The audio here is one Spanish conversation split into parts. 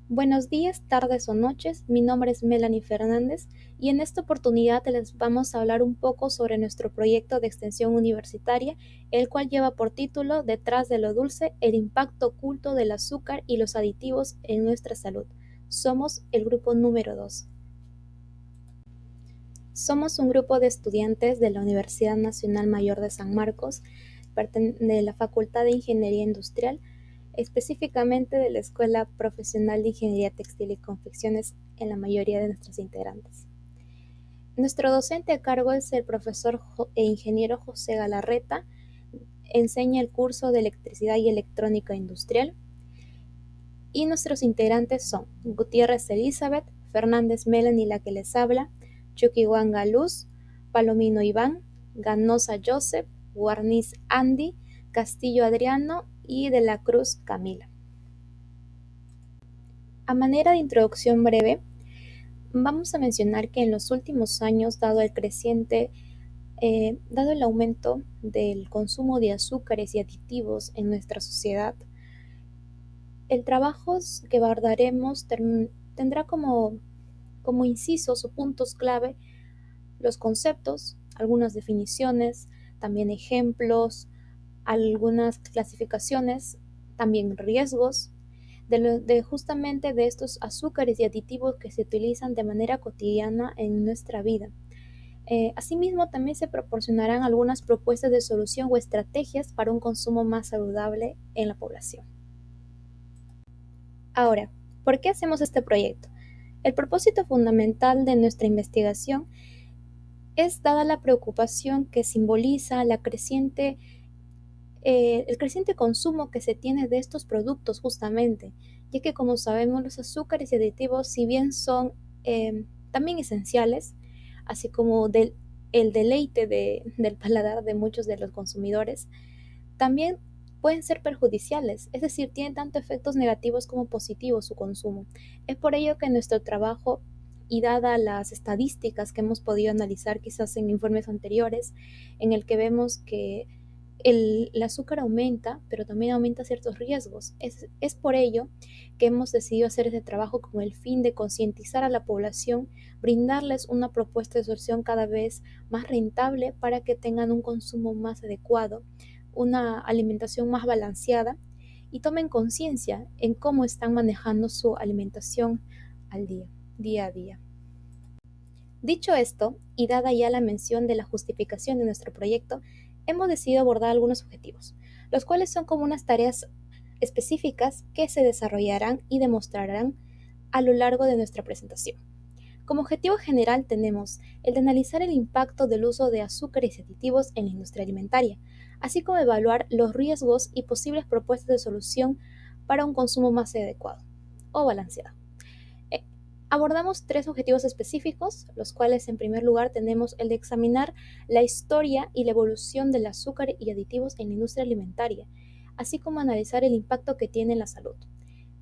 Buenos días, tardes o noches, mi nombre es Melanie Fernández y en esta oportunidad les vamos a hablar un poco sobre nuestro proyecto de extensión universitaria, el cual lleva por título Detrás de lo dulce, el impacto oculto del azúcar y los aditivos en nuestra salud. Somos el grupo número 2. Somos un grupo de estudiantes de la Universidad Nacional Mayor de San Marcos, de la Facultad de Ingeniería Industrial, específicamente de la Escuela Profesional de Ingeniería Textil y Confecciones en la mayoría de nuestros integrantes. Nuestro docente a cargo es el profesor e ingeniero José Galarreta, enseña el curso de Electricidad y Electrónica Industrial, y nuestros integrantes son Gutiérrez Elizabeth, Fernández Melanie, la que les habla, Chuquihuanga Luz, Palomino Iván, Ganosa Joseph, Guarniz Andy, Castillo Adriano y de la Cruz Camila. A manera de introducción breve, vamos a mencionar que en los últimos años, dado el aumento del consumo de azúcares y aditivos en nuestra sociedad, el trabajo que abordaremos tendrá como incisos o puntos clave los conceptos, algunas definiciones, también ejemplos, algunas clasificaciones, también riesgos, justamente de estos azúcares y aditivos que se utilizan de manera cotidiana en nuestra vida. Asimismo, también se proporcionarán algunas propuestas de solución o estrategias para un consumo más saludable en la población. Ahora, ¿por qué hacemos este proyecto? El propósito fundamental de nuestra investigación es dada la preocupación que simboliza el creciente consumo que se tiene de estos productos justamente, ya que como sabemos los azúcares y aditivos, si bien son también esenciales, así como el deleite del paladar de muchos de los consumidores, también pueden ser perjudiciales, es decir, tienen tanto efectos negativos como positivos su consumo. Es por ello que nuestro trabajo y dada las estadísticas que hemos podido analizar quizás en informes anteriores, en el que vemos que el azúcar aumenta, pero también aumenta ciertos riesgos. Es por ello que hemos decidido hacer este trabajo con el fin de concientizar a la población, brindarles una propuesta de solución cada vez más rentable para que tengan un consumo más adecuado, una alimentación más balanceada y tomen conciencia en cómo están manejando su alimentación al día a día. Dicho esto, y dada ya la mención de la justificación de nuestro proyecto, hemos decidido abordar algunos objetivos, los cuales son como unas tareas específicas que se desarrollarán y demostrarán a lo largo de nuestra presentación. Como objetivo general tenemos el de analizar el impacto del uso de azúcares y aditivos en la industria alimentaria, así como evaluar los riesgos y posibles propuestas de solución para un consumo más adecuado o balanceado. Eh, Abordamos tres objetivos específicos, los cuales en primer lugar tenemos el de examinar la historia y la evolución del azúcar y aditivos en la industria alimentaria, así como analizar el impacto que tiene en la salud.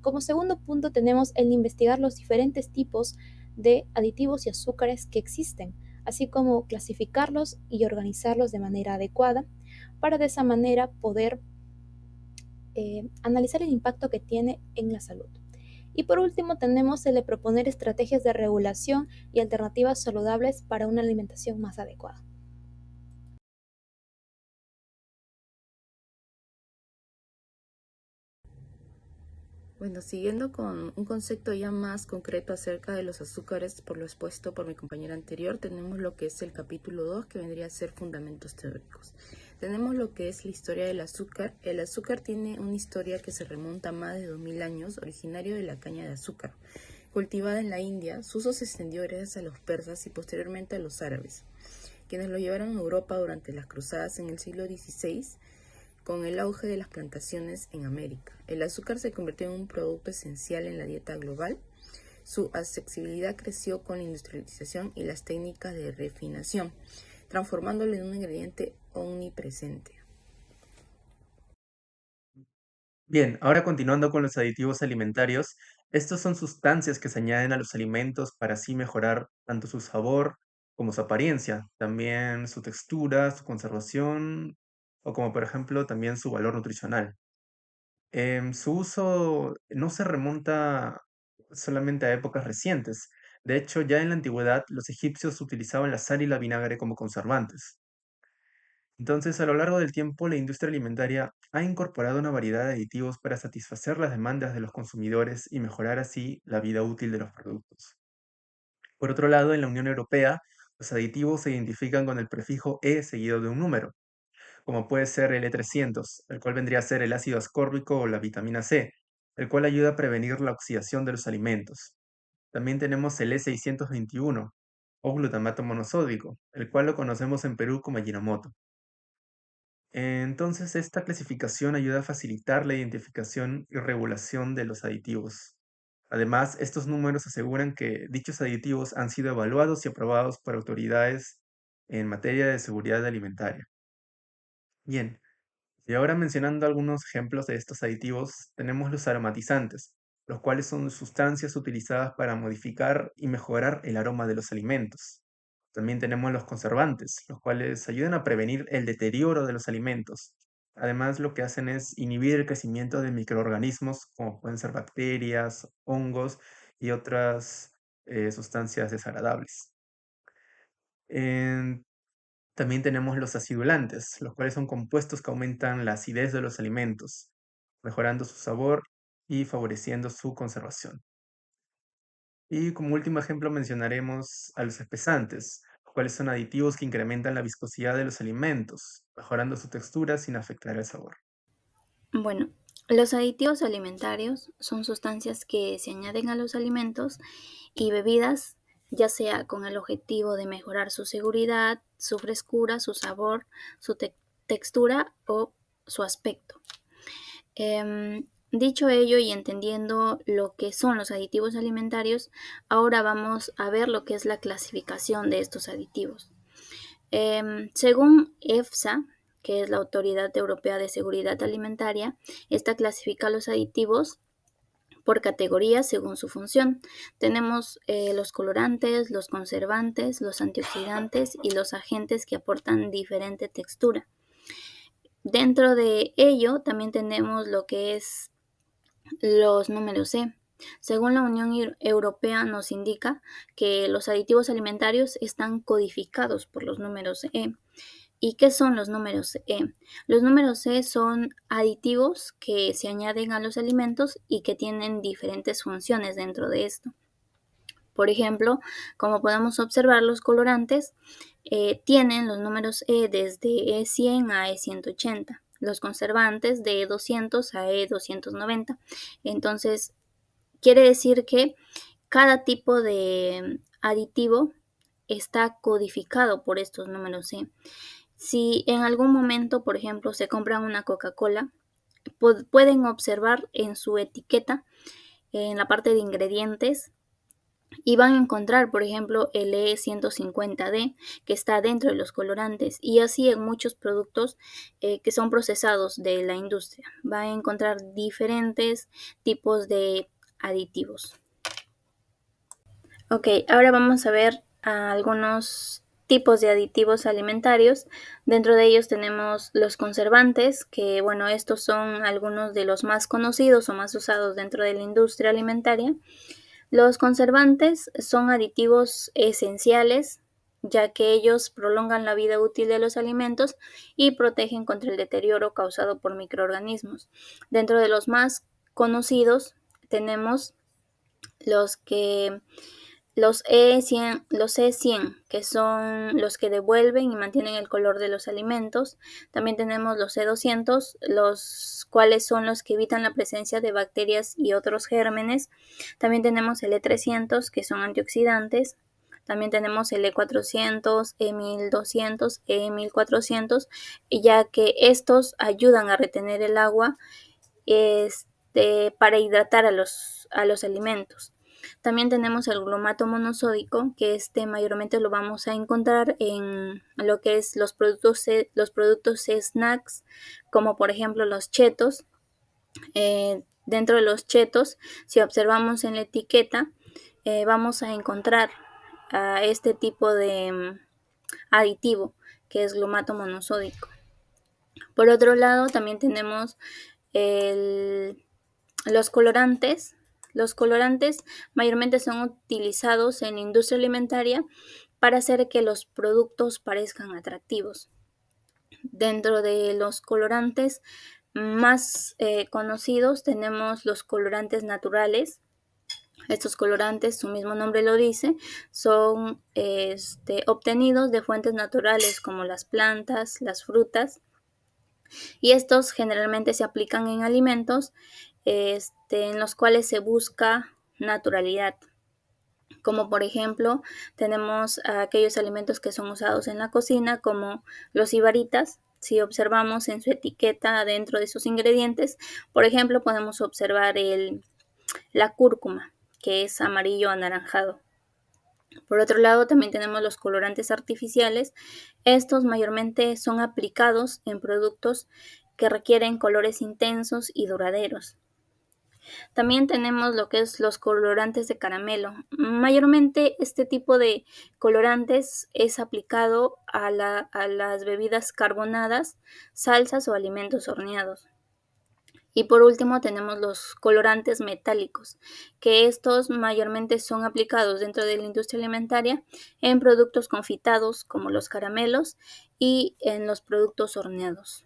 Como segundo punto tenemos el de investigar los diferentes tipos de aditivos y azúcares que existen, así como clasificarlos y organizarlos de manera adecuada para de esa manera poder analizar el impacto que tiene en la salud. Y por último tenemos el de proponer estrategias de regulación y alternativas saludables para una alimentación más adecuada. Bueno, siguiendo con un concepto ya más concreto acerca de los azúcares, por lo expuesto por mi compañera anterior, tenemos lo que es el capítulo 2, que vendría a ser fundamentos teóricos. Tenemos lo que es la historia del azúcar. El azúcar tiene una historia que se remonta a más de 2000 años, originario de la caña de azúcar. Cultivada en la India, su uso se extendió gracias a los persas y posteriormente a los árabes, quienes lo llevaron a Europa durante las cruzadas en el siglo XVI. Con el auge de las plantaciones en América, el azúcar se convirtió en un producto esencial en la dieta global. Su accesibilidad creció con la industrialización y las técnicas de refinación, transformándolo en un ingrediente omnipresente. Bien, ahora continuando con los aditivos alimentarios, estos son sustancias que se añaden a los alimentos para así mejorar tanto su sabor como su apariencia, también su textura, su conservación o como por ejemplo también su valor nutricional. Su uso no se remonta solamente a épocas recientes. De hecho, ya en la antigüedad los egipcios utilizaban la sal y la vinagre como conservantes. Entonces, a lo largo del tiempo, la industria alimentaria ha incorporado una variedad de aditivos para satisfacer las demandas de los consumidores y mejorar así la vida útil de los productos. Por otro lado, en la Unión Europea, los aditivos se identifican con el prefijo E seguido de un número, como puede ser el E300, el cual vendría a ser el ácido ascórbico o la vitamina C, el cual ayuda a prevenir la oxidación de los alimentos. También tenemos el E621, o glutamato monosódico, el cual lo conocemos en Perú como Ajinomoto. Entonces, esta clasificación ayuda a facilitar la identificación y regulación de los aditivos. Además, estos números aseguran que dichos aditivos han sido evaluados y aprobados por autoridades en materia de seguridad alimentaria. Bien, y ahora mencionando algunos ejemplos de estos aditivos, tenemos los aromatizantes, los cuales son sustancias utilizadas para modificar y mejorar el aroma de los alimentos. También tenemos los conservantes, los cuales ayudan a prevenir el deterioro de los alimentos. Además, lo que hacen es inhibir el crecimiento de microorganismos, como pueden ser bacterias, hongos y otras sustancias desagradables. En también tenemos los acidulantes, los cuales son compuestos que aumentan la acidez de los alimentos, mejorando su sabor y favoreciendo su conservación. Y como último ejemplo mencionaremos a los espesantes, los cuales son aditivos que incrementan la viscosidad de los alimentos, mejorando su textura sin afectar el sabor. Bueno, los aditivos alimentarios son sustancias que se añaden a los alimentos y bebidas, ya sea con el objetivo de mejorar su seguridad, su frescura, su sabor, su textura o su aspecto. Dicho ello y entendiendo lo que son los aditivos alimentarios, ahora vamos a ver lo que es la clasificación de estos aditivos. Según EFSA, que es la Autoridad Europea de Seguridad Alimentaria, esta clasifica los aditivos por categorías según su función. Tenemos los colorantes, los conservantes, los antioxidantes y los agentes que aportan diferente textura. Dentro de ello también tenemos lo que es los números E. Según la Unión Europea nos indica que los aditivos alimentarios están codificados por los números E. ¿Y qué son los números E? Los números E son aditivos que se añaden a los alimentos y que tienen diferentes funciones dentro de esto. Por ejemplo, como podemos observar, los colorantes tienen los números E desde E100 a E180, los conservantes de E200 a E290. Entonces, quiere decir que cada tipo de aditivo está codificado por estos números E. Si en algún momento, por ejemplo, se compran una Coca-Cola, pueden observar en su etiqueta, en la parte de ingredientes, y van a encontrar, por ejemplo, el E150D, que está dentro de los colorantes, y así en muchos productos que son procesados de la industria. Van a encontrar diferentes tipos de aditivos. Ok, ahora vamos a ver algunos tipos de aditivos alimentarios. Dentro de ellos tenemos los conservantes, que bueno, estos son algunos de los más conocidos o más usados dentro de la industria alimentaria. Los conservantes son aditivos esenciales, ya que ellos prolongan la vida útil de los alimentos y protegen contra el deterioro causado por microorganismos. Dentro de los más conocidos tenemos los que los E100, que son los que devuelven y mantienen el color de los alimentos. También tenemos los E200, los cuales son los que evitan la presencia de bacterias y otros gérmenes. También tenemos el E300, que son antioxidantes. También tenemos el E400, E1200, E1400, ya que estos ayudan a retener el agua para hidratar a los alimentos. También tenemos el glutamato monosódico, que mayormente lo vamos a encontrar en lo que es los productos snacks, como por ejemplo los chetos. Dentro de los chetos, si observamos en la etiqueta, vamos a encontrar este tipo de aditivo, que es glutamato monosódico. Por otro lado, también tenemos los colorantes, Los colorantes mayormente son utilizados en la industria alimentaria para hacer que los productos parezcan atractivos. Dentro de los colorantes más conocidos tenemos los colorantes naturales. Estos colorantes, su mismo nombre lo dice, son obtenidos de fuentes naturales como las plantas, las frutas, y estos generalmente se aplican en alimentos en los cuales se busca naturalidad, como por ejemplo tenemos aquellos alimentos que son usados en la cocina como los ibaritas. Si observamos en su etiqueta dentro de sus ingredientes, por ejemplo, podemos observar la cúrcuma, que es amarillo anaranjado. Por otro lado, también tenemos los colorantes artificiales. Estos mayormente son aplicados en productos que requieren colores intensos y duraderos. También tenemos lo que es los colorantes de caramelo. Mayormente este tipo de colorantes es aplicado a las bebidas carbonadas, salsas o alimentos horneados. Y por último tenemos los colorantes metálicos, que estos mayormente son aplicados dentro de la industria alimentaria en productos confitados como los caramelos y en los productos horneados.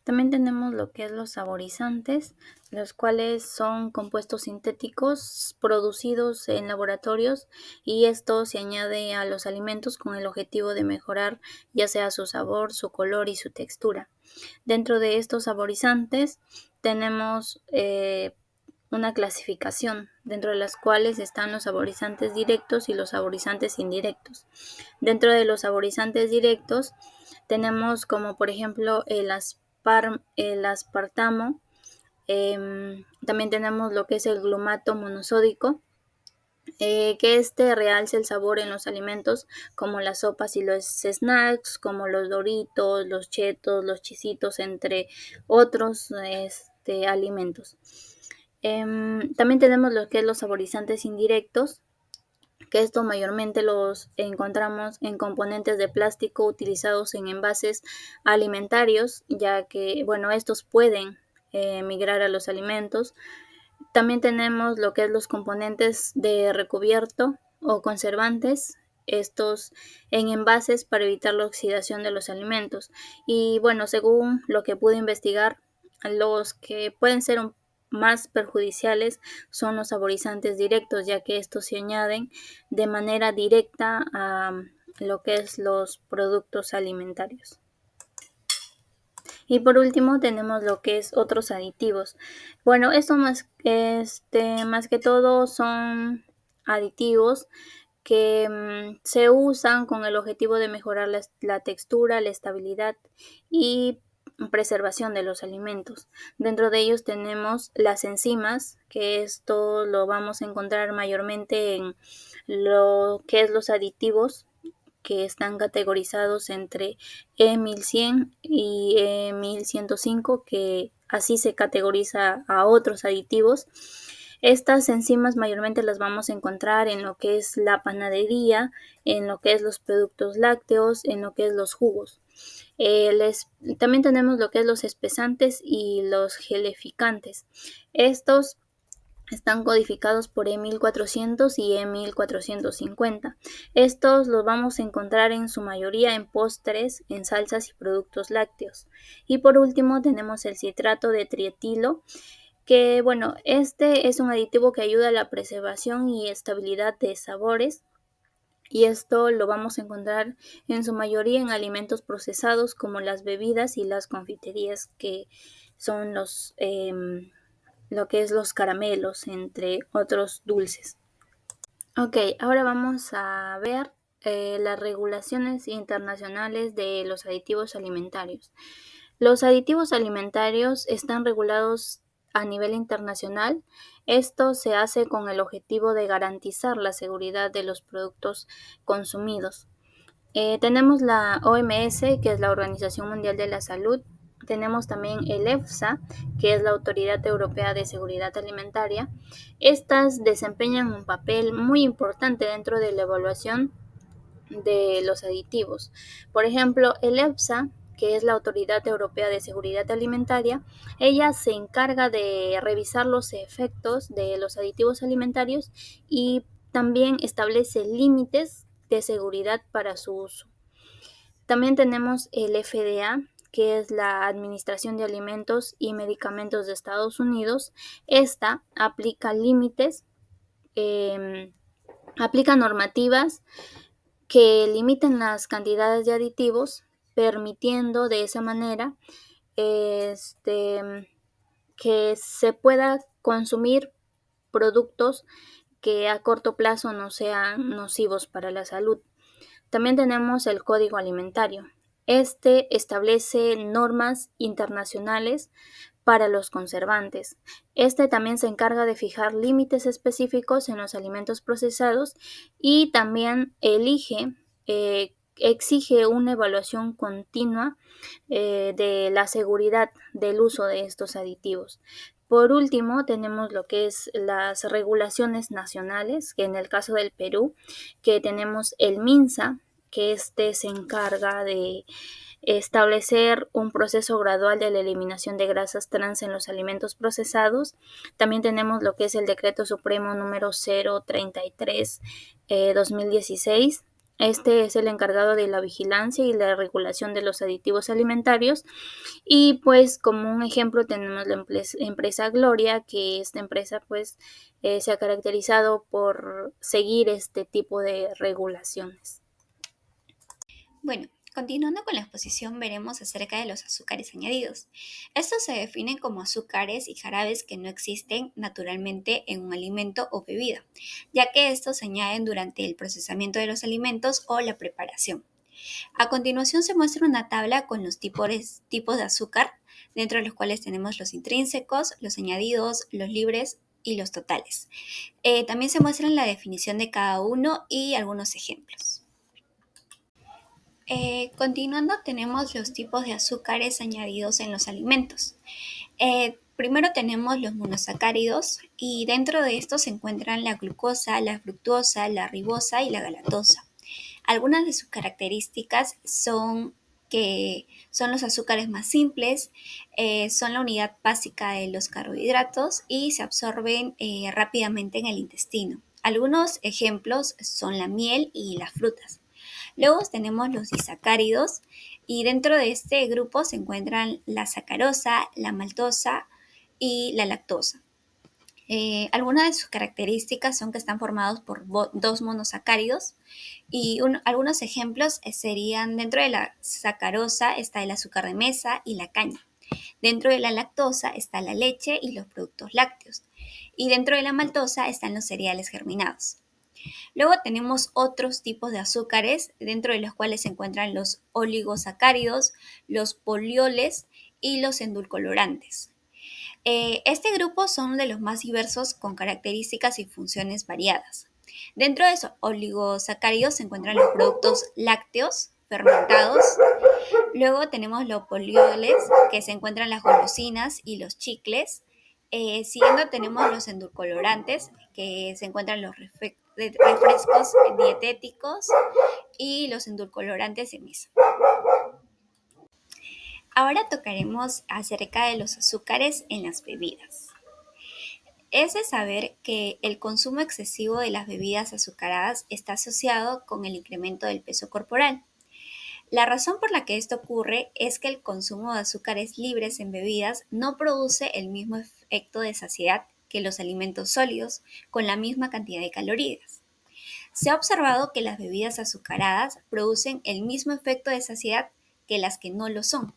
También tenemos lo que es los saborizantes, los cuales son compuestos sintéticos producidos en laboratorios, y esto se añade a los alimentos con el objetivo de mejorar ya sea su sabor, su color y su textura. Dentro de estos saborizantes tenemos una clasificación, dentro de las cuales están los saborizantes directos y los saborizantes indirectos. Dentro de los saborizantes directos tenemos como por ejemplo el aspartamo, también tenemos lo que es el glumato monosódico, que realza el sabor en los alimentos como las sopas y los snacks, como los Doritos, los Chetos, los Chisitos, entre otros alimentos. También tenemos lo que es los saborizantes indirectos, que esto mayormente los encontramos en componentes de plástico utilizados en envases alimentarios, ya que, bueno, estos pueden migrar a los alimentos. También tenemos lo que es los componentes de recubierto o conservantes, estos en envases para evitar la oxidación de los alimentos. Y bueno, según lo que pude investigar, los que pueden ser más perjudiciales son los saborizantes directos, ya que estos se añaden de manera directa a lo que es los productos alimentarios. Y por último tenemos lo que es otros aditivos. Bueno, esto más que todo son aditivos que se usan con el objetivo de mejorar la textura, la estabilidad y preservación de los alimentos. Dentro de ellos tenemos las enzimas, que esto lo vamos a encontrar mayormente en lo que es los aditivos, que están categorizados entre E1100 y E1105, que así se categoriza a otros aditivos. Estas enzimas mayormente las vamos a encontrar en lo que es la panadería, en lo que es los productos lácteos, en lo que es los jugos. También tenemos lo que es los espesantes y los gelificantes. Estos están codificados por E1400 y E1450. Estos los vamos a encontrar en su mayoría en postres, en salsas y productos lácteos. Y por último tenemos el citrato de trietilo, que bueno, este es un aditivo que ayuda a la preservación y estabilidad de sabores. Y esto lo vamos a encontrar en su mayoría en alimentos procesados como las bebidas y las confiterías, que son lo que es los caramelos, entre otros dulces. Ok, ahora vamos a ver las regulaciones internacionales de los aditivos alimentarios. Los aditivos alimentarios están regulados a nivel internacional. Esto se hace con el objetivo de garantizar la seguridad de los productos consumidos. Tenemos la OMS, que es la Organización Mundial de la Salud. Tenemos también el EFSA, que es la Autoridad Europea de Seguridad Alimentaria. Estas desempeñan un papel muy importante dentro de la evaluación de los aditivos. Por ejemplo, el EFSA que es la Autoridad Europea de Seguridad Alimentaria, ella se encarga de revisar los efectos de los aditivos alimentarios y también establece límites de seguridad para su uso. También tenemos el FDA, que es la Administración de Alimentos y Medicamentos de Estados Unidos. Esta aplica límites, aplica normativas que limiten las cantidades de aditivos, permitiendo de esa manera que se pueda consumir productos que a corto plazo no sean nocivos para la salud. También tenemos el Código Alimentario. Este establece normas internacionales para los conservantes. Este también se encarga de fijar límites específicos en los alimentos procesados y también exige una evaluación continua de la seguridad del uso de estos aditivos. Por último, tenemos lo que es las regulaciones nacionales, que en el caso del Perú, que tenemos el MINSA, que se encarga de establecer un proceso gradual de la eliminación de grasas trans en los alimentos procesados. También tenemos lo que es el Decreto Supremo número 033 2016. Este es el encargado de la vigilancia y la regulación de los aditivos alimentarios. Y pues como un ejemplo tenemos la empresa Gloria, que esta empresa pues se ha caracterizado por seguir este tipo de regulaciones. Bueno, continuando con la exposición veremos acerca de los azúcares añadidos. Estos se definen como azúcares y jarabes que no existen naturalmente en un alimento o bebida, ya que estos se añaden durante el procesamiento de los alimentos o la preparación. A continuación se muestra una tabla con los tipos de azúcar, dentro de los cuales tenemos los intrínsecos, los añadidos, los libres y los totales. También se muestra la definición de cada uno y algunos ejemplos. Continuando tenemos los tipos de azúcares añadidos en los alimentos. Primero tenemos los monosacáridos y dentro de estos se encuentran la glucosa, la fructosa, la ribosa y la galactosa. Algunas de sus características son que son los azúcares más simples, son la unidad básica de los carbohidratos y se absorben rápidamente en el intestino. Algunos ejemplos son la miel y las frutas. Luego tenemos los disacáridos y dentro de este grupo se encuentran la sacarosa, la maltosa y la lactosa. Algunas de sus características son que están formados por dos monosacáridos y algunos ejemplos serían dentro de la sacarosa está el azúcar de mesa y la caña. Dentro de la lactosa está la leche y los productos lácteos. Y dentro de la maltosa están los cereales germinados. Luego tenemos otros tipos de azúcares, dentro de los cuales se encuentran los oligosacáridos, los polioles y los endulcolorantes. Este grupo son de los más diversos con características y funciones variadas. Dentro de esos oligosacáridos se encuentran los productos lácteos fermentados. Luego tenemos los polioles, que se encuentran las golosinas y los chicles. Siguiendo tenemos los endulcolorantes, que se encuentran los refrescos dietéticos y los endulcolorantes de mesa. Ahora tocaremos acerca de los azúcares en las bebidas. Es de saber que el consumo excesivo de las bebidas azucaradas está asociado con el incremento del peso corporal. La razón por la que esto ocurre es que el consumo de azúcares libres en bebidas no produce el mismo efecto de saciedad que los alimentos sólidos con la misma cantidad de calorías. Se ha observado que las bebidas azucaradas producen el mismo efecto de saciedad que las que no lo son.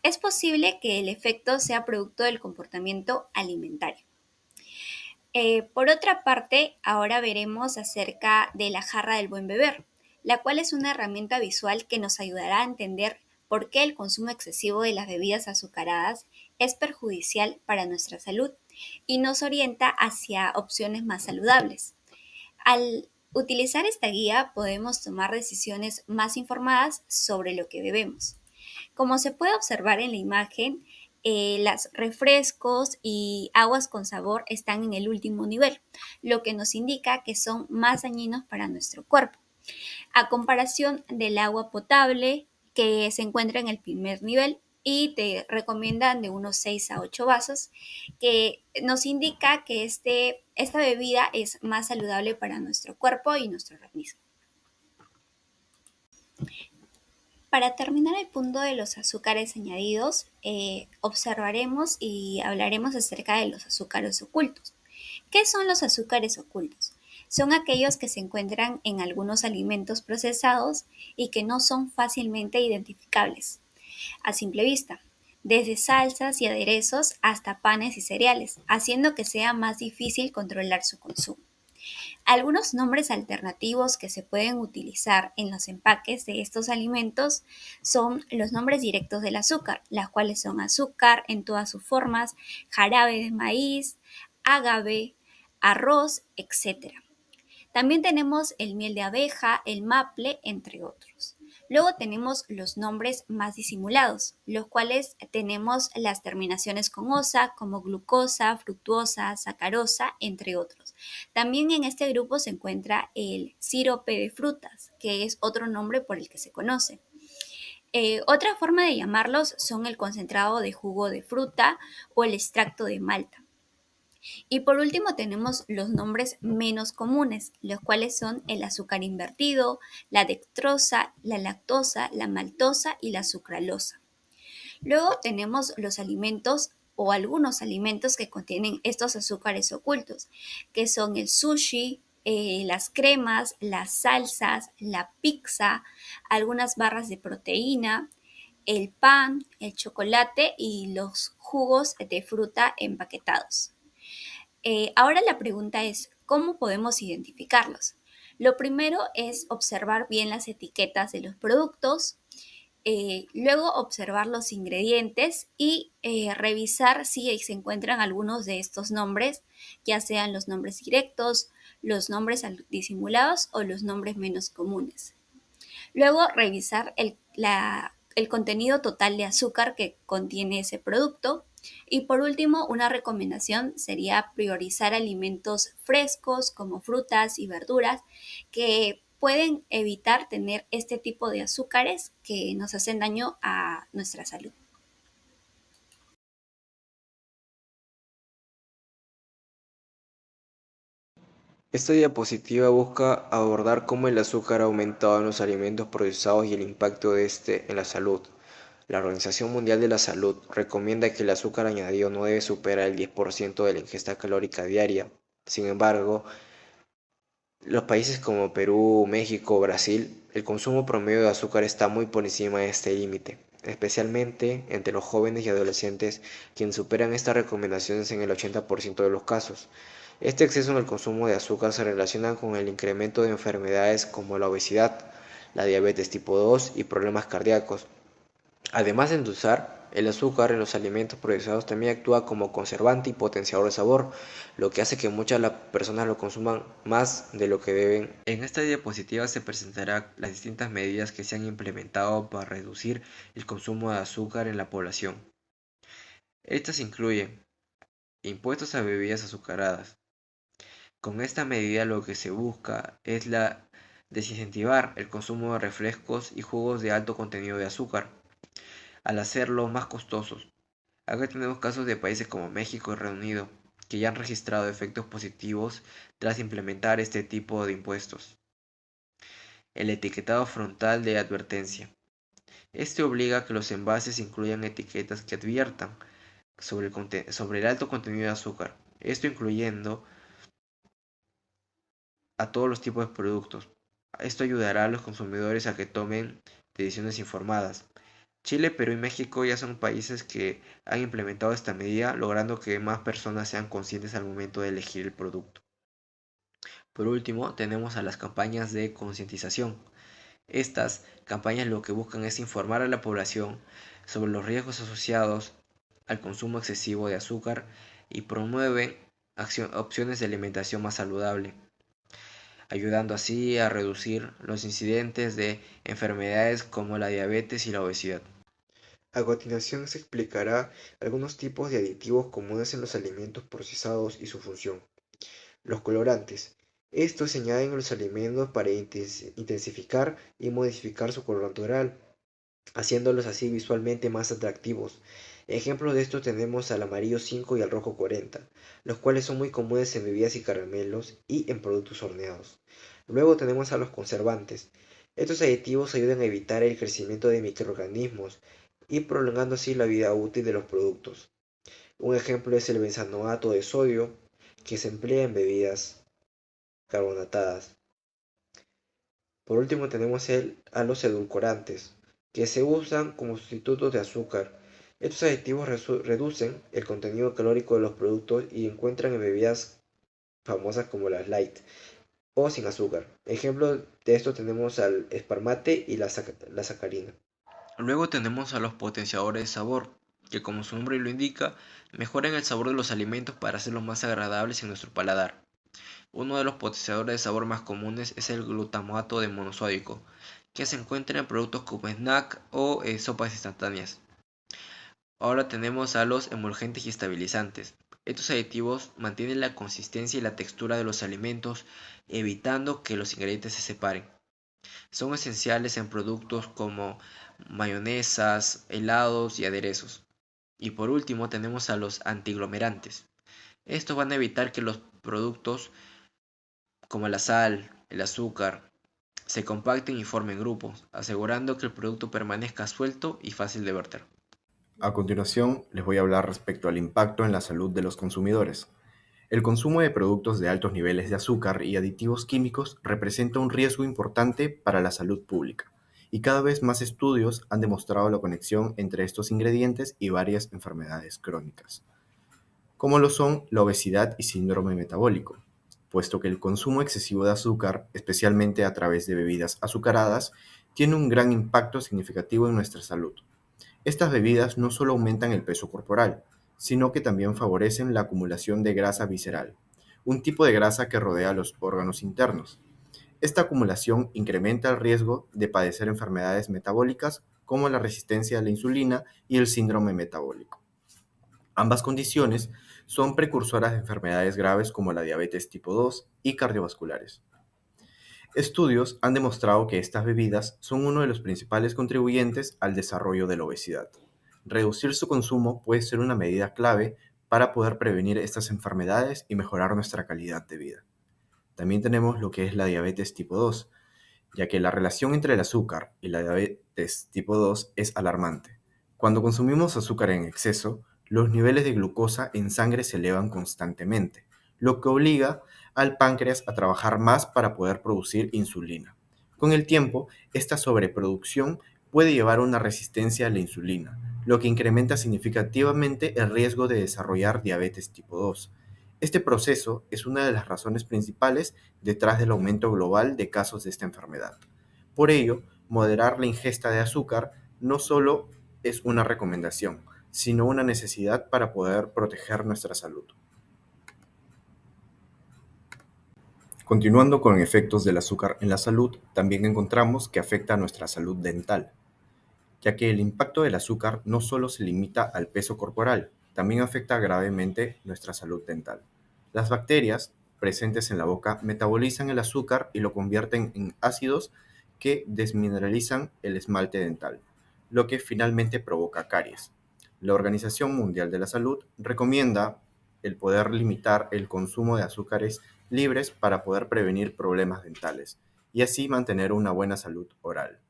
Es posible que el efecto sea producto del comportamiento alimentario. Por otra parte, ahora veremos acerca de la jarra del buen beber, la cual es una herramienta visual que nos ayudará a entender por qué el consumo excesivo de las bebidas azucaradas es perjudicial para nuestra salud y nos orienta hacia opciones más saludables. Al utilizar esta guía podemos tomar decisiones más informadas sobre lo que bebemos. Como se puede observar en la imagen, los refrescos y aguas con sabor están en el último nivel, lo que nos indica que son más dañinos para nuestro cuerpo. A comparación del agua potable, que se encuentra en el primer nivel y te recomiendan de unos 6 a 8 vasos, que nos indica que esta bebida es más saludable para nuestro cuerpo y nuestro organismo. Para terminar el punto de los azúcares añadidos, observaremos y hablaremos acerca de los azúcares ocultos. ¿Qué son los azúcares ocultos? Son aquellos que se encuentran en algunos alimentos procesados y que no son fácilmente identificables a simple vista, desde salsas y aderezos hasta panes y cereales, haciendo que sea más difícil controlar su consumo. Algunos nombres alternativos que se pueden utilizar en los empaques de estos alimentos son los nombres directos del azúcar, las cuales son azúcar en todas sus formas, jarabe de maíz, agave, arroz, etc. También tenemos el miel de abeja, el maple, entre otros. Luego tenemos los nombres más disimulados, los cuales tenemos las terminaciones con osa, como glucosa, fructuosa, sacarosa, entre otros. También en este grupo se encuentra el sirope de frutas, que es otro nombre por el que se conoce. Otra forma de llamarlos son el concentrado de jugo de fruta o el extracto de malta. Y por último tenemos los nombres menos comunes, los cuales son el azúcar invertido, la dextrosa, la lactosa, la maltosa y la sucralosa. Luego tenemos los alimentos o algunos alimentos que contienen estos azúcares ocultos, que son el sushi, las cremas, las salsas, la pizza, algunas barras de proteína, el pan, el chocolate y los jugos de fruta empaquetados. Ahora la pregunta es, ¿cómo podemos identificarlos? Lo primero es observar bien las etiquetas de los productos, luego observar los ingredientes y revisar si se encuentran algunos de estos nombres, ya sean los nombres directos, los nombres disimulados o los nombres menos comunes. Luego revisar el contenido total de azúcar que contiene ese producto. Y por último, una recomendación sería priorizar alimentos frescos como frutas y verduras que pueden evitar tener este tipo de azúcares que nos hacen daño a nuestra salud. Esta diapositiva busca abordar cómo el azúcar ha aumentado en los alimentos procesados y el impacto de este en la salud. La Organización Mundial de la Salud recomienda que el azúcar añadido no debe superar el 10% de la ingesta calórica diaria. Sin embargo, los países como Perú, México o Brasil, el consumo promedio de azúcar está muy por encima de este límite, especialmente entre los jóvenes y adolescentes, quienes superan estas recomendaciones en el 80% de los casos. Este exceso en el consumo de azúcar se relaciona con el incremento de enfermedades como la obesidad, la diabetes tipo 2 y problemas cardíacos. Además de endulzar, el azúcar en los alimentos procesados también actúa como conservante y potenciador de sabor, lo que hace que muchas de las personas lo consuman más de lo que deben. En esta diapositiva se presentarán las distintas medidas que se han implementado para reducir el consumo de azúcar en la población. Estas incluyen impuestos a bebidas azucaradas. Con esta medida lo que se busca es desincentivar el consumo de refrescos y jugos de alto contenido de azúcar, al hacerlos más costosos. Acá tenemos casos de países como México y Reino Unido, que ya han registrado efectos positivos tras implementar este tipo de impuestos. El etiquetado frontal de advertencia. Este obliga a que los envases incluyan etiquetas que adviertan sobre el alto contenido de azúcar, esto incluyendo a todos los tipos de productos. Esto ayudará a los consumidores a que tomen decisiones informadas. Chile, Perú y México ya son países que han implementado esta medida, logrando que más personas sean conscientes al momento de elegir el producto. Por último, tenemos a las campañas de concientización. Estas campañas lo que buscan es informar a la población sobre los riesgos asociados al consumo excesivo de azúcar y promueven opciones de alimentación más saludable, ayudando así a reducir los incidentes de enfermedades como la diabetes y la obesidad. A continuación se explicará algunos tipos de aditivos comunes en los alimentos procesados y su función. Los colorantes. Estos se añaden a los alimentos para intensificar y modificar su color natural. haciéndolos así visualmente más atractivos. Ejemplos de esto tenemos al amarillo 5 y al rojo 40, los cuales son muy comunes en bebidas y caramelos y en productos horneados. Luego tenemos a los conservantes. Estos aditivos ayudan a evitar el crecimiento de microorganismos y prolongando así la vida útil de los productos. Un ejemplo es el benzanoato de sodio, que se emplea en bebidas carbonatadas. Por último tenemos a los edulcorantes, que se usan como sustitutos de azúcar. Estos aditivos reducen el contenido calórico de los productos y encuentran en bebidas famosas como las light o sin azúcar. Ejemplo de esto tenemos al esparmate y la sacarina. Luego tenemos a los potenciadores de sabor, que como su nombre lo indica, mejoran el sabor de los alimentos para hacerlos más agradables en nuestro paladar. Uno de los potenciadores de sabor más comunes es el glutamato de monosódico, que se encuentra en productos como snack o sopas instantáneas. Ahora tenemos a los emulgentes y estabilizantes. Estos aditivos mantienen la consistencia y la textura de los alimentos, evitando que los ingredientes se separen. Son esenciales en productos como mayonesas, helados y aderezos. Y por último tenemos a los antiglomerantes. Estos van a evitar que los productos como la sal, el azúcar, se compacten y formen grupos, asegurando que el producto permanezca suelto y fácil de verter. A continuación, les voy a hablar respecto al impacto en la salud de los consumidores. El consumo de productos de altos niveles de azúcar y aditivos químicos representa un riesgo importante para la salud pública, y cada vez más estudios han demostrado la conexión entre estos ingredientes y varias enfermedades crónicas, como lo son la obesidad y síndrome metabólico, puesto que el consumo excesivo de azúcar, especialmente a través de bebidas azucaradas, tiene un gran impacto significativo en nuestra salud. Estas bebidas no solo aumentan el peso corporal, sino que también favorecen la acumulación de grasa visceral, un tipo de grasa que rodea los órganos internos. Esta acumulación incrementa el riesgo de padecer enfermedades metabólicas como la resistencia a la insulina y el síndrome metabólico. Ambas condiciones son precursoras de enfermedades graves como la diabetes tipo 2 y cardiovasculares. Estudios han demostrado que estas bebidas son uno de los principales contribuyentes al desarrollo de la obesidad. Reducir su consumo puede ser una medida clave para poder prevenir estas enfermedades y mejorar nuestra calidad de vida. También tenemos lo que es la diabetes tipo 2, ya que la relación entre el azúcar y la diabetes tipo 2 es alarmante. Cuando consumimos azúcar en exceso, los niveles de glucosa en sangre se elevan constantemente, lo que obliga al páncreas a trabajar más para poder producir insulina. Con el tiempo, esta sobreproducción puede llevar a una resistencia a la insulina, lo que incrementa significativamente el riesgo de desarrollar diabetes tipo 2. Este proceso es una de las razones principales detrás del aumento global de casos de esta enfermedad. Por ello, moderar la ingesta de azúcar no solo es una recomendación, sino una necesidad para poder proteger nuestra salud. Continuando con efectos del azúcar en la salud, también encontramos que afecta a nuestra salud dental, ya que el impacto del azúcar no solo se limita al peso corporal, también afecta gravemente nuestra salud dental. Las bacterias presentes en la boca metabolizan el azúcar y lo convierten en ácidos que desmineralizan el esmalte dental, lo que finalmente provoca caries. La Organización Mundial de la Salud recomienda el poder limitar el consumo de azúcares libres para poder prevenir problemas dentales y así mantener una buena salud oral.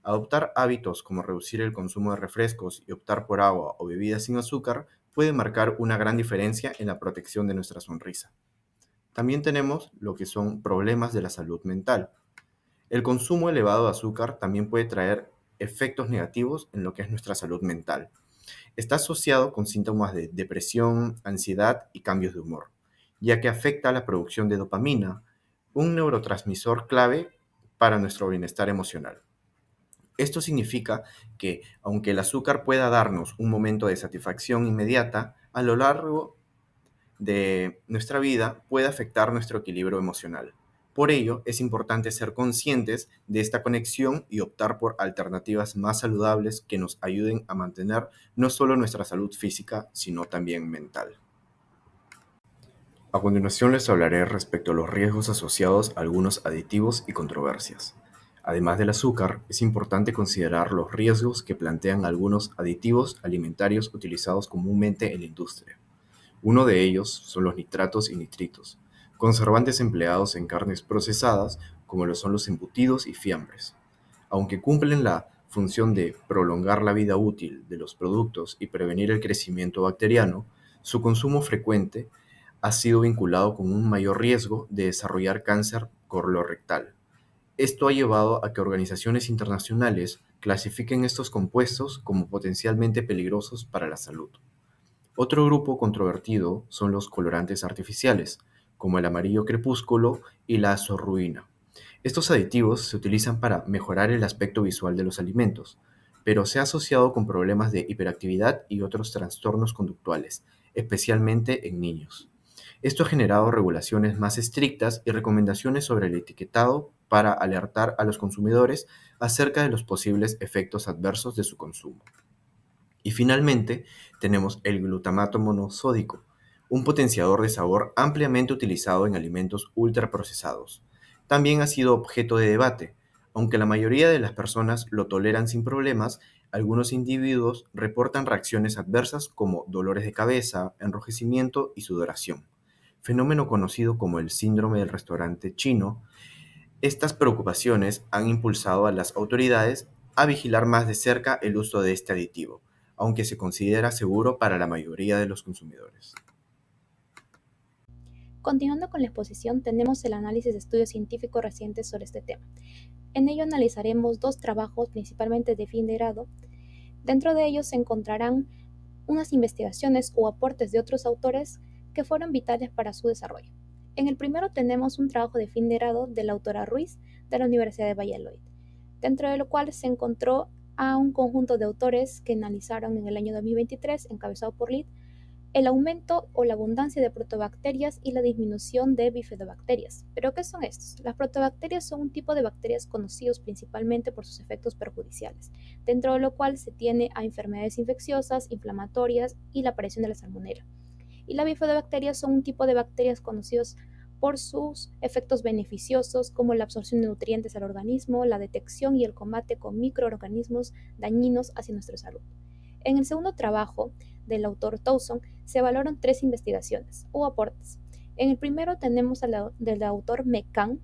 Adoptar hábitos como reducir el consumo de refrescos y optar por agua o bebidas sin azúcar puede marcar una gran diferencia en la protección de nuestra sonrisa. También tenemos lo que son problemas de la salud mental. El consumo elevado de azúcar también puede traer efectos negativos en lo que es nuestra salud mental. Está asociado con síntomas de depresión, ansiedad y cambios de humor, ya que afecta la producción de dopamina, un neurotransmisor clave para nuestro bienestar emocional. Esto significa que, aunque el azúcar pueda darnos un momento de satisfacción inmediata, a lo largo de nuestra vida puede afectar nuestro equilibrio emocional. Por ello, es importante ser conscientes de esta conexión y optar por alternativas más saludables que nos ayuden a mantener no solo nuestra salud física, sino también mental. A continuación les hablaré respecto a los riesgos asociados a algunos aditivos y controversias. Además del azúcar, es importante considerar los riesgos que plantean algunos aditivos alimentarios utilizados comúnmente en la industria. Uno de ellos son los nitratos y nitritos, conservantes empleados en carnes procesadas como lo son los embutidos y fiambres. Aunque cumplen la función de prolongar la vida útil de los productos y prevenir el crecimiento bacteriano, su consumo frecuente ha sido vinculado con un mayor riesgo de desarrollar cáncer colorectal. Esto ha llevado a que organizaciones internacionales clasifiquen estos compuestos como potencialmente peligrosos para la salud. Otro grupo controvertido son los colorantes artificiales, como el amarillo crepúsculo y la azorruina. Estos aditivos se utilizan para mejorar el aspecto visual de los alimentos, pero se ha asociado con problemas de hiperactividad y otros trastornos conductuales, especialmente en niños. Esto ha generado regulaciones más estrictas y recomendaciones sobre el etiquetado para alertar a los consumidores acerca de los posibles efectos adversos de su consumo. Y finalmente, tenemos el glutamato monosódico, un potenciador de sabor ampliamente utilizado en alimentos ultraprocesados. También ha sido objeto de debate. Aunque la mayoría de las personas lo toleran sin problemas, algunos individuos reportan reacciones adversas como dolores de cabeza, enrojecimiento y sudoración, fenómeno conocido como el síndrome del restaurante chino. Estas preocupaciones han impulsado a las autoridades a vigilar más de cerca el uso de este aditivo, aunque se considera seguro para la mayoría de los consumidores. Continuando con la exposición, tenemos el análisis de estudios científicos recientes sobre este tema. En ello analizaremos dos trabajos, principalmente de fin de grado. Dentro de ellos se encontrarán unas investigaciones o aportes de otros autores que fueron vitales para su desarrollo. En el primero tenemos un trabajo de fin de grado de la autora Ruiz de la Universidad de Valladolid, dentro de lo cual se encontró a un conjunto de autores que analizaron en el año 2023, encabezado por Lid, el aumento o la abundancia de protobacterias y la disminución de bifidobacterias. ¿Pero qué son estos? Las protobacterias son un tipo de bacterias conocidos principalmente por sus efectos perjudiciales, dentro de lo cual se tiene a enfermedades infecciosas, inflamatorias y la aparición de la salmonela. Y las bifidobacterias son un tipo de bacterias conocidos por sus efectos beneficiosos como la absorción de nutrientes al organismo, la detección y el combate con microorganismos dañinos hacia nuestra salud. En el segundo trabajo del autor Towson se valoran tres investigaciones o aportes. En el primero tenemos del autor Mekan,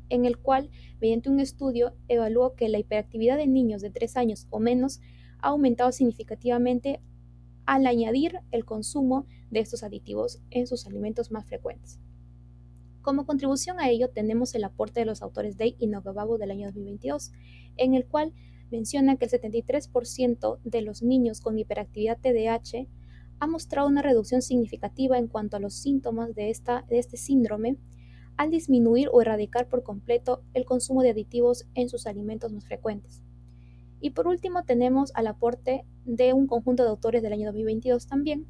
en el cual, mediante un estudio, evaluó que la hiperactividad de niños de 3 años o menos ha aumentado significativamente al añadir el consumo de estos aditivos en sus alimentos más frecuentes. Como contribución a ello tenemos el aporte de los autores Day y Noguebabu del año 2022, en el cual menciona que el 73% de los niños con hiperactividad TDAH ha mostrado una reducción significativa en cuanto a los síntomas de este síndrome al disminuir o erradicar por completo el consumo de aditivos en sus alimentos más frecuentes. Y por último tenemos al aporte de un conjunto de autores del año 2022 también,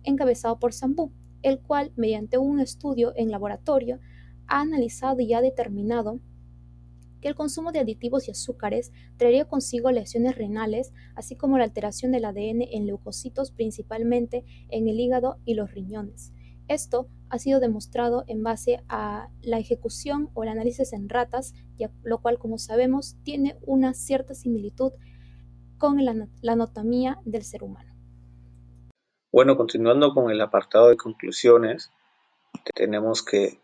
encabezado por Sambú, el cual, mediante un estudio en laboratorio, ha analizado y ha determinado que el consumo de aditivos y azúcares traería consigo lesiones renales, así como la alteración del ADN en leucocitos, principalmente en el hígado y los riñones. Esto ha sido demostrado en base a la ejecución o el análisis en ratas, lo cual, como sabemos, tiene una cierta similitud con la anatomía del ser humano. Bueno, continuando con el apartado de conclusiones, tenemos que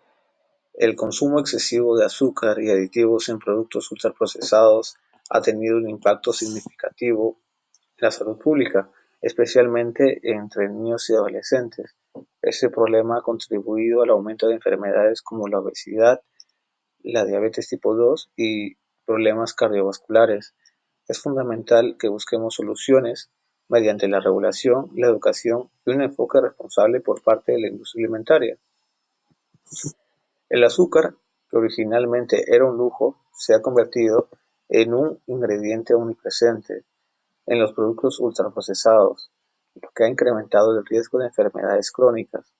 el consumo excesivo de azúcar y aditivos en productos ultraprocesados ha tenido un impacto significativo en la salud pública, especialmente entre niños y adolescentes. Este problema ha contribuido al aumento de enfermedades como la obesidad, la diabetes tipo 2 y problemas cardiovasculares. Es fundamental que busquemos soluciones mediante la regulación, la educación y un enfoque responsable por parte de la industria alimentaria. El azúcar, que originalmente era un lujo, se ha convertido en un ingrediente omnipresente en los productos ultraprocesados, lo que ha incrementado el riesgo de enfermedades crónicas.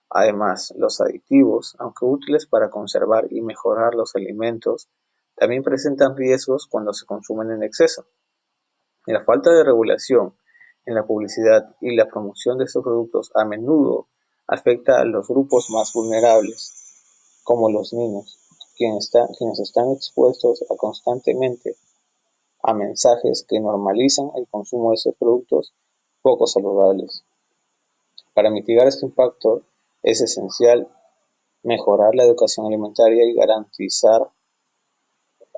Además, los aditivos, aunque útiles para conservar y mejorar los alimentos, también presentan riesgos cuando se consumen en exceso. La falta de regulación en la publicidad y la promoción de estos productos a menudo afecta a los grupos más vulnerables, como los niños, quienes están expuestos constantemente a mensajes que normalizan el consumo de estos productos poco saludables. Para mitigar este impacto es esencial mejorar la educación alimentaria y garantizar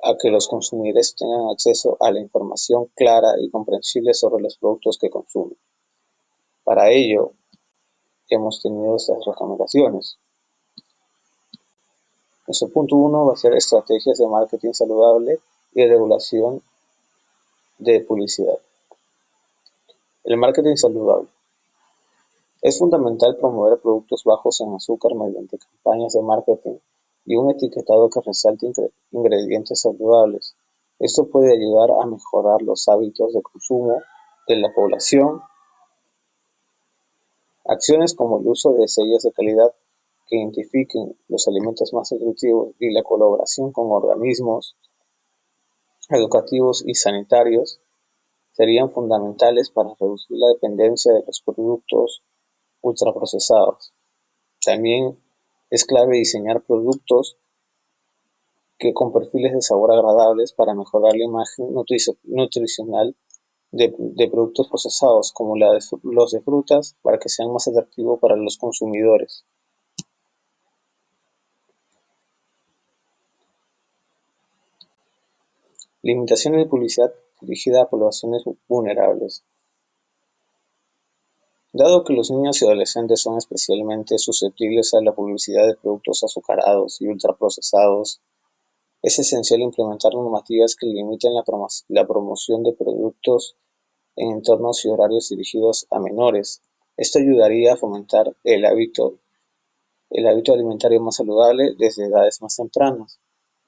a que los consumidores tengan acceso a la información clara y comprensible sobre los productos que consumen. Para ello, hemos tenido estas recomendaciones. Nuestro punto 1 va a ser estrategias de marketing saludable y regulación de publicidad. El marketing saludable. Es fundamental promover productos bajos en azúcar mediante campañas de marketing y un etiquetado que resalte ingredientes saludables. Esto puede ayudar a mejorar los hábitos de consumo de la población. Acciones como el uso de sellos de calidad que identifiquen los alimentos más nutritivos y la colaboración con organismos educativos y sanitarios serían fundamentales para reducir la dependencia de los productos ultraprocesados. También es clave diseñar productos con perfiles de sabor agradables para mejorar la imagen nutricional de productos procesados, como los de frutas, para que sean más atractivos para los consumidores. Limitaciones de publicidad dirigida a poblaciones vulnerables. Dado que los niños y adolescentes son especialmente susceptibles a la publicidad de productos azucarados y ultraprocesados, es esencial implementar normativas que limiten la promoción de productos en entornos y horarios dirigidos a menores. Esto ayudaría a fomentar el hábito alimentario más saludable desde edades más tempranas,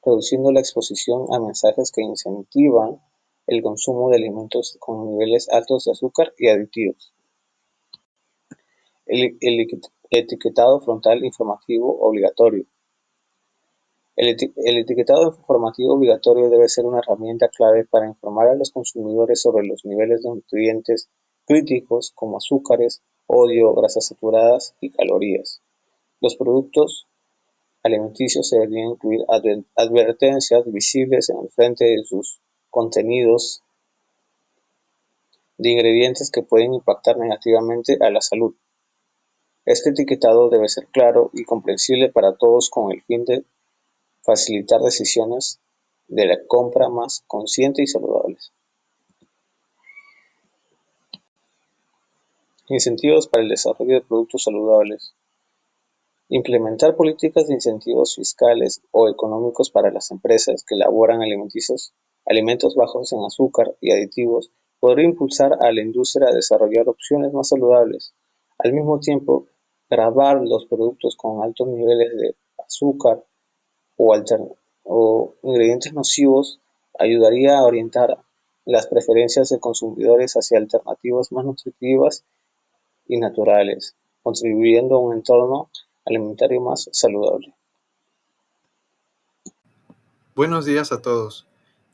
reduciendo la exposición a mensajes que incentivan el consumo de alimentos con niveles altos de azúcar y aditivos. El etiquetado frontal informativo obligatorio. El etiquetado informativo obligatorio debe ser una herramienta clave para informar a los consumidores sobre los niveles de nutrientes críticos como azúcares, sodio, grasas saturadas y calorías. Los productos alimenticios deberían incluir advertencias visibles en el frente de sus contenidos de ingredientes que pueden impactar negativamente a la salud. Este etiquetado debe ser claro y comprensible para todos con el fin de facilitar decisiones de la compra más conscientes y saludables. Incentivos para el desarrollo de productos saludables. Implementar políticas de incentivos fiscales o económicos para las empresas que elaboran alimentos bajos en azúcar y aditivos podría impulsar a la industria a desarrollar opciones más saludables. Al mismo tiempo, gravar los productos con altos niveles de azúcar o ingredientes nocivos ayudaría a orientar las preferencias de consumidores hacia alternativas más nutritivas y naturales, contribuyendo a un entorno alimentario más saludable. Buenos días a todos.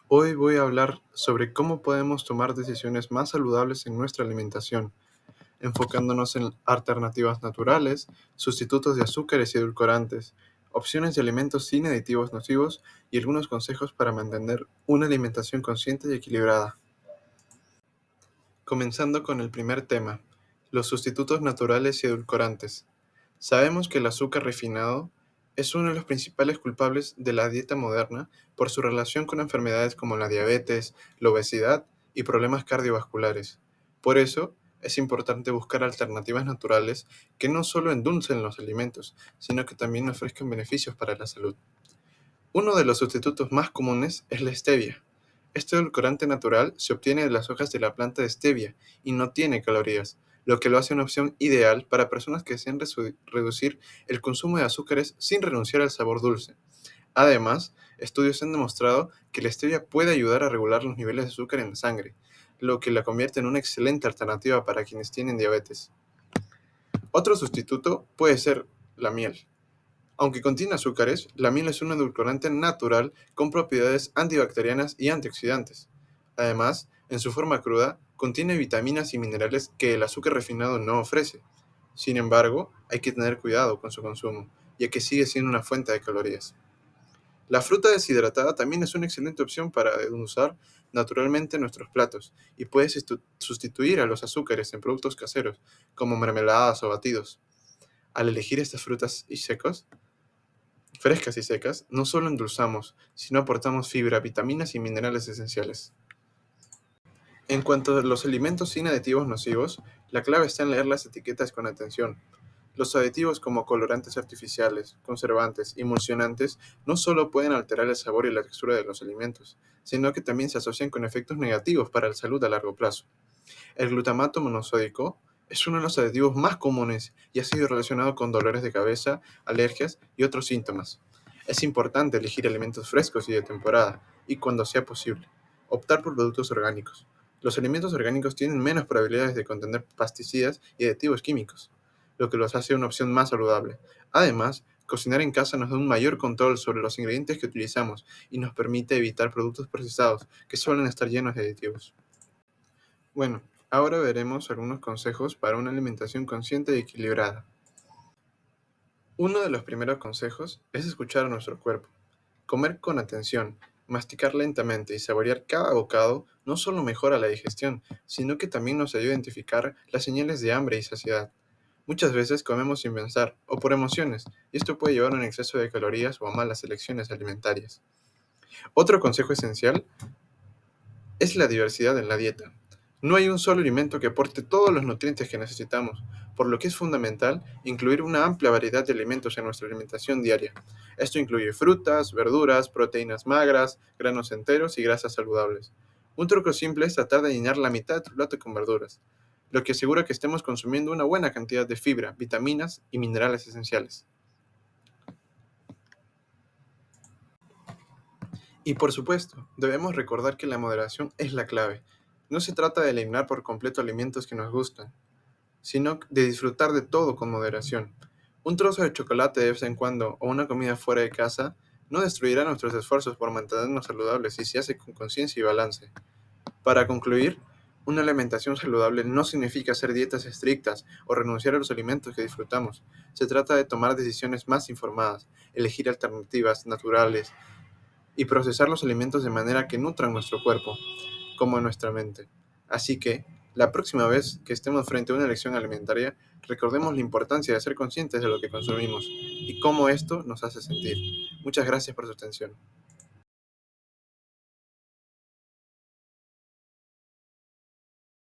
Hoy voy a hablar sobre cómo podemos tomar decisiones más saludables en nuestra alimentación, enfocándonos en alternativas naturales, sustitutos de azúcares y edulcorantes, opciones de alimentos sin aditivos nocivos y algunos consejos para mantener una alimentación consciente y equilibrada. Comenzando con el primer tema, los sustitutos naturales y edulcorantes. Sabemos que el azúcar refinado es uno de los principales culpables de la dieta moderna por su relación con enfermedades como la diabetes, la obesidad y problemas cardiovasculares. Por eso, es importante buscar alternativas naturales que no solo endulcen los alimentos, sino que también ofrezcan beneficios para la salud. Uno de los sustitutos más comunes es la stevia. Este edulcorante natural se obtiene de las hojas de la planta de stevia y no tiene calorías, lo que lo hace una opción ideal para personas que desean reducir el consumo de azúcares sin renunciar al sabor dulce. Además, estudios han demostrado que la stevia puede ayudar a regular los niveles de azúcar en la sangre, lo que la convierte en una excelente alternativa para quienes tienen diabetes. Otro sustituto puede ser la miel. Aunque contiene azúcares, la miel es un edulcorante natural con propiedades antibacterianas y antioxidantes. Además, en su forma cruda, contiene vitaminas y minerales que el azúcar refinado no ofrece. Sin embargo, hay que tener cuidado con su consumo, ya que sigue siendo una fuente de calorías. La fruta deshidratada también es una excelente opción para usar naturalmente en nuestros platos y puede sustituir a los azúcares en productos caseros, como mermeladas o batidos. Al elegir estas frutas frescas y secas, no solo endulzamos, sino aportamos fibra, vitaminas y minerales esenciales. En cuanto a los alimentos sin aditivos nocivos, la clave está en leer las etiquetas con atención. Los aditivos como colorantes artificiales, conservantes y emulsionantes no solo pueden alterar el sabor y la textura de los alimentos, sino que también se asocian con efectos negativos para la salud a largo plazo. El glutamato monosódico es uno de los aditivos más comunes y ha sido relacionado con dolores de cabeza, alergias y otros síntomas. Es importante elegir alimentos frescos y de temporada, y cuando sea posible, optar por productos orgánicos. Los alimentos orgánicos tienen menos probabilidades de contener pesticidas y aditivos químicos, lo que los hace una opción más saludable. Además, cocinar en casa nos da un mayor control sobre los ingredientes que utilizamos y nos permite evitar productos procesados que suelen estar llenos de aditivos. Bueno, ahora veremos algunos consejos para una alimentación consciente y equilibrada. Uno de los primeros consejos es escuchar a nuestro cuerpo. Comer con atención, masticar lentamente y saborear cada bocado no solo mejora la digestión, sino que también nos ayuda a identificar las señales de hambre y saciedad. Muchas veces comemos sin pensar o por emociones, y esto puede llevar a un exceso de calorías o a malas elecciones alimentarias. Otro consejo esencial es la diversidad en la dieta. No hay un solo alimento que aporte todos los nutrientes que necesitamos, por lo que es fundamental incluir una amplia variedad de alimentos en nuestra alimentación diaria. Esto incluye frutas, verduras, proteínas magras, granos enteros y grasas saludables. Un truco simple es tratar de llenar la mitad de tu plato con verduras, lo que asegura que estemos consumiendo una buena cantidad de fibra, vitaminas y minerales esenciales. Y por supuesto, debemos recordar que la moderación es la clave. No se trata de eliminar por completo alimentos que nos gustan, sino de disfrutar de todo con moderación. Un trozo de chocolate de vez en cuando o una comida fuera de casa no destruirá nuestros esfuerzos por mantenernos saludables si se hace con conciencia y balance. Para concluir, una alimentación saludable no significa hacer dietas estrictas o renunciar a los alimentos que disfrutamos. Se trata de tomar decisiones más informadas, elegir alternativas naturales y procesar los alimentos de manera que nutran nuestro cuerpo, como nuestra mente. Así que, la próxima vez que estemos frente a una elección alimentaria, recordemos la importancia de ser conscientes de lo que consumimos y cómo esto nos hace sentir. Muchas gracias por su atención.